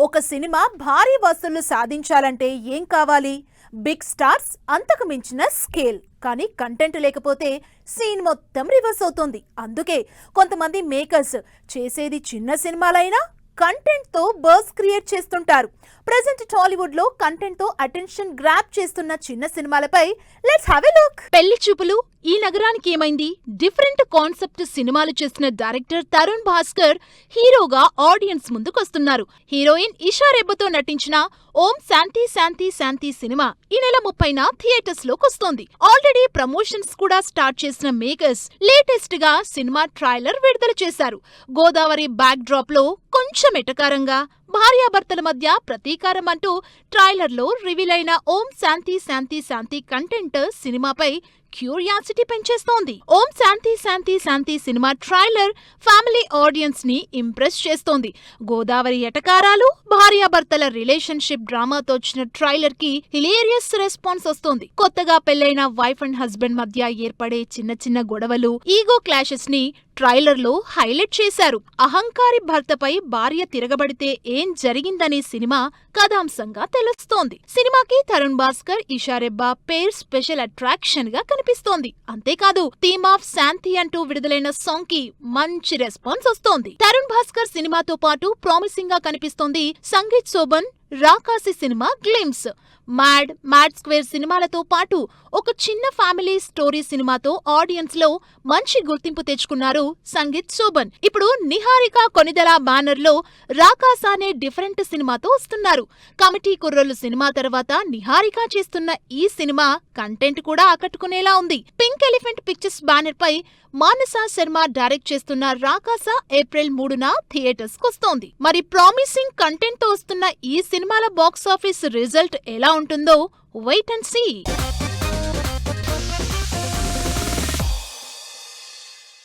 ఒక సినిమా భారీ వసూళ్లు సాధించాలంటే ఏం కావాలి? బిగ్ స్టార్స్, అంతకు మించిన స్కేల్. కానీ కంటెంట్ లేకపోతే సీన్ మొత్తం రివర్స్ అవుతుంది. అందుకే కొంతమంది మేకర్స్ చేసేది చిన్న సినిమాలైనా కంటెంట్ తో బర్స్ క్రియేట్ చేస్తుంటారు. ప్రెజెంట్ టాలీవుడ్ లో కంటెంట్ తో అటెన్షన్ గ్రాప్ చేస్తున్న చిన్న సినిమాలపై లెట్స్ హావ్ ఎ లుక్. పెళ్లి చూపులు, ఈ నగరానికి ఏమైంది, డిఫరెంట్ కాన్సెప్ట్ సినిమాలు చేసిన డైరెక్టర్ తరుణ్ భాస్కర్ హీరోగా ఆడియన్స్ ముందుకొస్తున్నారు. హీరోయిన్ ఇషా రెబ్బతో నటించిన ఓం శాంతి శాంతి శాంతి సినిమా ఈ నెల 30న థియేటర్స్ లోకొస్తోంది. ఆల్రెడీ ప్రమోషన్స్ కూడా స్టార్ట్ చేసిన మేకర్స్ లేటెస్ట్ గా సినిమా ట్రైలర్ విడుదల చేశారు. గోదావరి బ్యాక్ డ్రాప్ లో కొంచెం ఎటకారంగా భార్యాభర్తల మధ్య ప్రతీకారం అంటూ ట్రైలర్లో రివీల్ అయిన ఓం శాంతి శాంతి శాంతి కంటెంట్ సినిమాపై క్యూరియాసిటీ పెంచేస్తోంది. ఓం శాంతి శాంతి శాంతి సినిమా ట్రైలర్ ఫ్యామిలీ ఆడియన్స్ ని ఇంప్రెస్ చేస్తోంది. గోదావరి ఎటకారాలు, భార్యాభర్తల రిలేషన్షిప్ డ్రామాతో వచ్చిన ట్రైలర్ కి హిలేరియస్ రెస్పాన్స్ వస్తోంది. కొత్తగా పెళ్లైన వైఫ్ అండ్ హస్బెండ్ మధ్య ఏర్పడే చిన్న చిన్న గొడవలు, ఈగో క్లాషెస్ ని ట్రైలర్ లో హైలైట్ చేశారు. అహంకారి భర్తపై భార్య తిరగబడితే ఏం జరిగిందనే సినిమా కథాంశంగా తెలుస్తోంది. సినిమాకి తరుణ్ భాస్కర్, ఇషా రెబ్బా పేర్ స్పెషల్ అట్రాక్షన్ గా కనిపిస్తోంది. అంతేకాదు థీమ్ ఆఫ్ శాంతి అంటూ విడుదలైన సాంగ్ కి మంచి రెస్పాన్స్ వస్తోంది. తరుణ్ భాస్కర్ సినిమాతో పాటు ప్రామిసింగ్ గా కనిపిస్తోంది సంగీత్ శోభన్ రాకాసి సినిమా గ్లిమ్స్. మ్యాడ్ స్క్వేర్ సినిమాలతో పాటు ఒక చిన్న ఫ్యామిలీ స్టోరీ సినిమాతో ఆడియన్స్ లో మంచి గుర్తింపు తెచ్చుకున్నారు సంగీత్ శోభన్. ఇప్పుడు నిహారిక కొనిదెల బ్యానర్ లో రాకాస అనే డిఫరెంట్ సినిమాతో వస్తున్నారు. కమిటీ కుర్రోళ్ళు సినిమా తర్వాత నిహారిక చేస్తున్న ఈ సినిమా కంటెంట్ కూడా ఆకట్టుకునేలా ఉంది. పింక్ ఎలిఫెంట్ పిక్చర్స్ బ్యానర్ పై మానస శర్మ డైరెక్ట్ చేస్తున్న రాకాస ఏప్రిల్ 3న థియేటర్స్ కొస్తోంది. మరి ప్రామిసింగ్ కంటెంట్ తో వస్తున్న ఈ సినిమాల బాక్సాఫీస్ రిజల్ట్ ఎలా ఉంటుందో వెయిట్ అండ్ సీ.